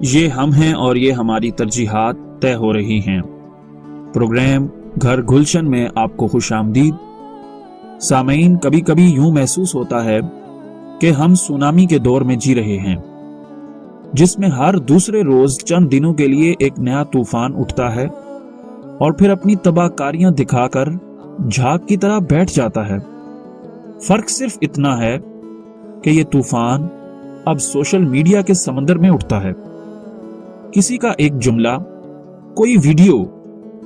یہ ہم ہیں اور یہ ہماری ترجیحات طے ہو رہی ہیں۔ پروگرام گھر گلشن میں آپ کو خوش آمدید۔ سامعین، کبھی کبھی یوں محسوس ہوتا ہے کہ ہم سونامی کے دور میں جی رہے ہیں، جس میں ہر دوسرے روز چند دنوں کے لیے ایک نیا طوفان اٹھتا ہے اور پھر اپنی تباہ کاریاں دکھا کر جھاگ کی طرح بیٹھ جاتا ہے۔ فرق صرف اتنا ہے کہ یہ طوفان اب سوشل میڈیا کے سمندر میں اٹھتا ہے۔ کسی کا ایک جملہ، کوئی ویڈیو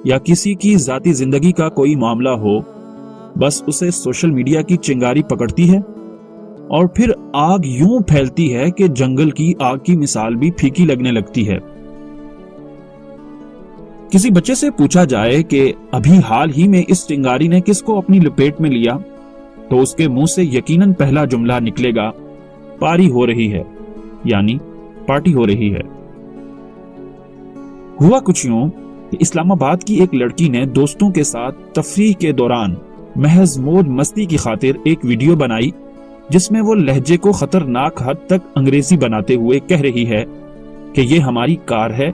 یا کسی کی ذاتی زندگی کا کوئی معاملہ ہو، بس اسے سوشل میڈیا کی چنگاری پکڑتی ہے اور پھر آگ یوں پھیلتی ہے کہ جنگل کی آگ کی مثال بھی پھیکی لگنے لگتی ہے۔ کسی بچے سے پوچھا جائے کہ ابھی حال ہی میں اس چنگاری نے کس کو اپنی لپیٹ میں لیا، تو اس کے منہ سے یقیناً پہلا جملہ نکلے گا، پاری ہو رہی ہے، یعنی پارٹی ہو رہی ہے۔ ہوا کچھ یوں کہ اسلام آباد کی ایک لڑکی نے دوستوں کے ساتھ تفریح کے دوران محض موج مستی کی خاطر ایک ویڈیو بنائی، جس میں وہ لہجے کو خطرناک حد تک انگریزی بناتے ہوئے کہہ رہی ہے کہ یہ ہماری کار ہے،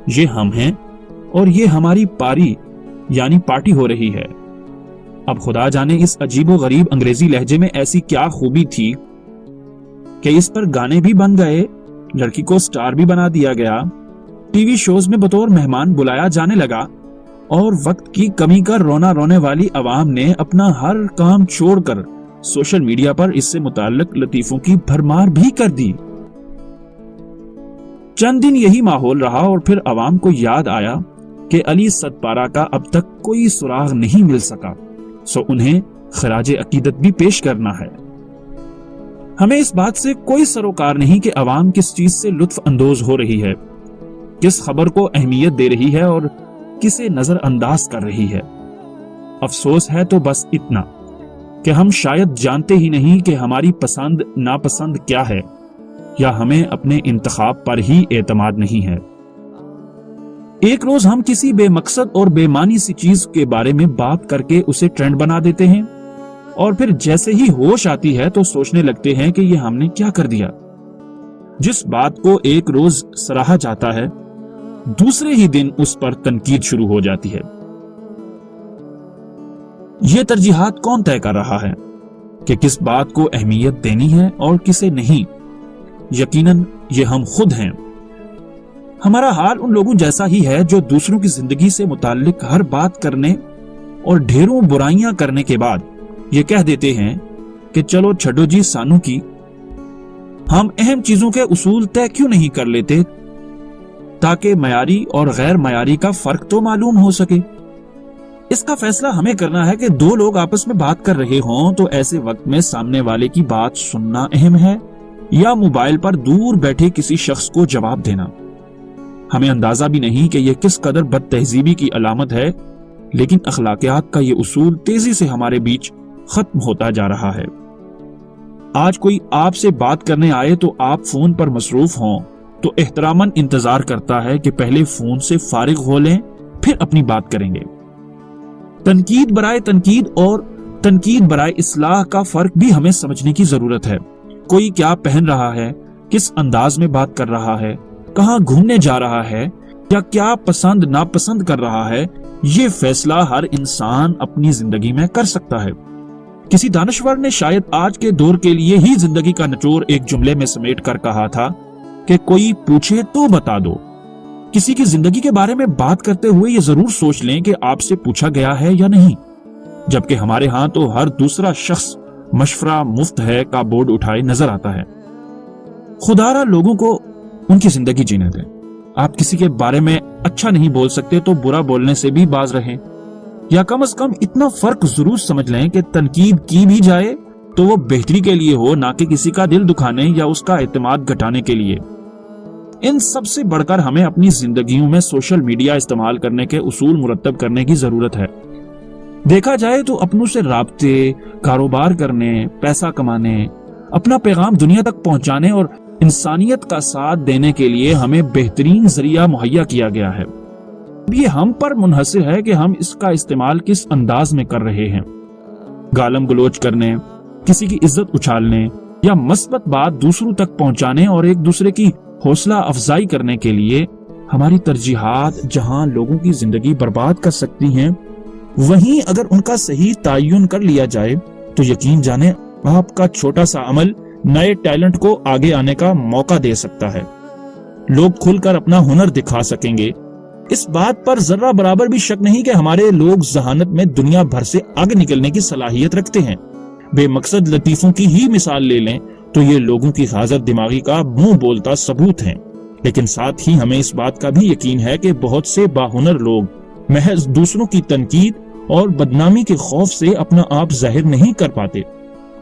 یہ ہم ہیں اور یہ ہماری پاری یعنی پارٹی ہو رہی ہے۔ اب خدا جانے اس عجیب و غریب انگریزی لہجے میں ایسی کیا خوبی تھی کہ اس پر گانے بھی بن گئے، لڑکی کو سٹار بھی بنا دیا گیا، ٹی وی شوز میں بطور مہمان بلایا جانے لگا، اور وقت کی کمی کا رونا رونے والی عوام نے اپنا ہر کام چھوڑ کر سوشل میڈیا پر اس سے متعلق لطیفوں کی بھرمار بھی کر دی۔ چند دن یہی ماحول رہا اور پھر عوام کو یاد آیا کہ علی صدپارہ کا اب تک کوئی سراغ نہیں مل سکا، سو انہیں خراج عقیدت بھی پیش کرنا ہے۔ ہمیں اس بات سے کوئی سروکار نہیں کہ عوام کس چیز سے لطف اندوز ہو رہی ہے، کس خبر کو اہمیت دے رہی ہے اور کسے نظر انداز کر رہی ہے۔ افسوس ہے تو بس اتنا کہ ہم شاید جانتے ہی نہیں کہ ہماری پسند ناپسند کیا ہے، یا ہمیں اپنے انتخاب پر ہی اعتماد نہیں ہے۔ ایک روز ہم کسی بے مقصد اور بے معنی سی چیز کے بارے میں بات کر کے اسے ٹرینڈ بنا دیتے ہیں، اور پھر جیسے ہی ہوش آتی ہے تو سوچنے لگتے ہیں کہ یہ ہم نے کیا کر دیا۔ جس بات کو ایک روز سراہا جاتا ہے، دوسرے ہی دن اس پر تنقید شروع ہو جاتی ہے۔ یہ ترجیحات کون طے کر رہا ہے کہ کس بات کو اہمیت دینی ہے اور کسے نہیں؟ یقیناً یہ ہم خود ہیں۔ ہمارا حال ان لوگوں جیسا ہی ہے جو دوسروں کی زندگی سے متعلق ہر بات کرنے اور ڈھیروں برائیاں کرنے کے بعد یہ کہہ دیتے ہیں کہ چلو چھڈو جی سانو کی، ہم اہم چیزوں کے اصول طے کیوں نہیں کر لیتے تاکہ معیاری اور غیر معیاری کا فرق تو معلوم ہو سکے۔ اس کا فیصلہ ہمیں کرنا ہے کہ دو لوگ آپس میں بات کر رہے ہوں تو ایسے وقت میں سامنے والے کی بات سننا اہم ہے یا موبائل پر دور بیٹھے کسی شخص کو جواب دینا۔ ہمیں اندازہ بھی نہیں کہ یہ کس قدر بد تہذیبی کی علامت ہے، لیکن اخلاقیات کا یہ اصول تیزی سے ہمارے بیچ ختم ہوتا جا رہا ہے۔ آج کوئی آپ سے بات کرنے آئے تو آپ فون پر مصروف ہوں تو احتراماً انتظار کرتا ہے کہ پہلے فون سے فارغ ہو لیں، پھر اپنی بات کریں گے۔ تنقید برائے تنقید اور تنقید برائے اصلاح کا فرق بھی ہمیں سمجھنے کی ضرورت ہے۔ کوئی کیا پہن رہا ہے، کس انداز میں بات کر رہا ہے، کہاں گھومنے جا رہا ہے، یا کیا پسند ناپسند کر رہا ہے، یہ فیصلہ ہر انسان اپنی زندگی میں کر سکتا ہے۔ کسی دانشور نے شاید آج کے دور کے لیے ہی زندگی کا نچوڑ ایک جملے میں سمیٹ کر کہا تھا کہ کوئی پوچھے تو بتا دو۔ کسی کی زندگی کے بارے میں بات کرتے ہوئے یہ ضرور سوچ لیں کہ آپ سے پوچھا گیا ہے یا نہیں، جبکہ ہمارے ہاں تو ہر دوسرا شخص مشورہ مفت ہے کا بورڈ اٹھائے نظر آتا ہے۔ خدارا لوگوں کو ان کی زندگی جینے دیں۔ آپ کسی کے بارے میں اچھا نہیں بول سکتے تو برا بولنے سے بھی باز رہیں، یا کم از کم اتنا فرق ضرور سمجھ لیں کہ تنقید کی بھی جائے تو وہ بہتری کے لیے ہو، نہ کہ کسی کا دل دکھانے یا اس کا اعتماد گھٹانے کے لیے۔ ان سب سے بڑھ کر ہمیں اپنی زندگیوں میں سوشل میڈیا استعمال کرنے کے اصول مرتب کرنے کی ضرورت ہے۔ دیکھا جائے تو اپنوں سے رابطے، کاروبار کرنے، پیسہ کمانے، اپنا پیغام دنیا تک پہنچانے اور انسانیت کا ساتھ دینے کے لیے ہمیں بہترین ذریعہ مہیا کیا گیا ہے۔ یہ ہم پر منحصر ہے کہ ہم اس کا استعمال کس انداز میں کر رہے ہیں۔ گالم گلوچ کرنے، کسی کی عزت اچھالنے یا مثبت بات دوسروں تک پہنچانے اور ایک دوسرے کی حوصلہ افزائی کرنے کے لیے ہماری ترجیحات جہاں لوگوں کی زندگی برباد کر سکتی ہیں، وہیں اگر ان کا صحیح تعین کر لیا جائے تو یقین جانیں آپ کا چھوٹا سا عمل نئے ٹیلنٹ کو آگے آنے کا موقع دے سکتا ہے۔ لوگ کھل کر اپنا ہنر دکھا سکیں گے۔ اس بات پر ذرہ برابر بھی شک نہیں کہ ہمارے لوگ ذہانت میں دنیا بھر سے آگے نکلنے کی صلاحیت رکھتے ہیں۔ بے مقصد لطیفوں کی ہی مثال لے لیں تو یہ لوگوں کی حاضر دماغی کا منہ بولتا ثبوت ہیں، لیکن ساتھ ہی ہمیں اس بات کا بھی یقین ہے کہ بہت سے باہنر لوگ محض دوسروں کی تنقید اور بدنامی کے خوف سے اپنا آپ ظاہر نہیں کر پاتے۔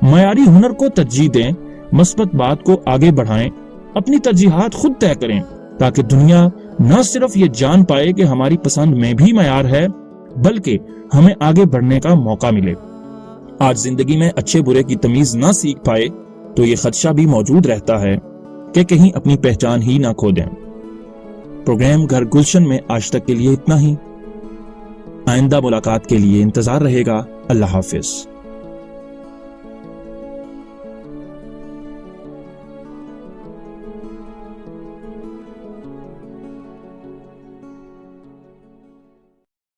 معیاری ہنر کو ترجیح دیں، مثبت بات کو آگے بڑھائیں، اپنی ترجیحات خود طے کریں تاکہ دنیا نہ صرف یہ جان پائے کہ ہماری پسند میں بھی معیار ہے، بلکہ ہمیں آگے بڑھنے کا موقع ملے۔ آج زندگی میں اچھے برے کی تمیز نہ سیکھ پائے تو یہ خدشہ بھی موجود رہتا ہے کہ کہیں اپنی پہچان ہی نہ کھو دیں۔ پروگرام گھر گلشن میں آج تک کے لیے اتنا ہی۔ آئندہ ملاقات کے لیے انتظار رہے گا۔ اللہ حافظ۔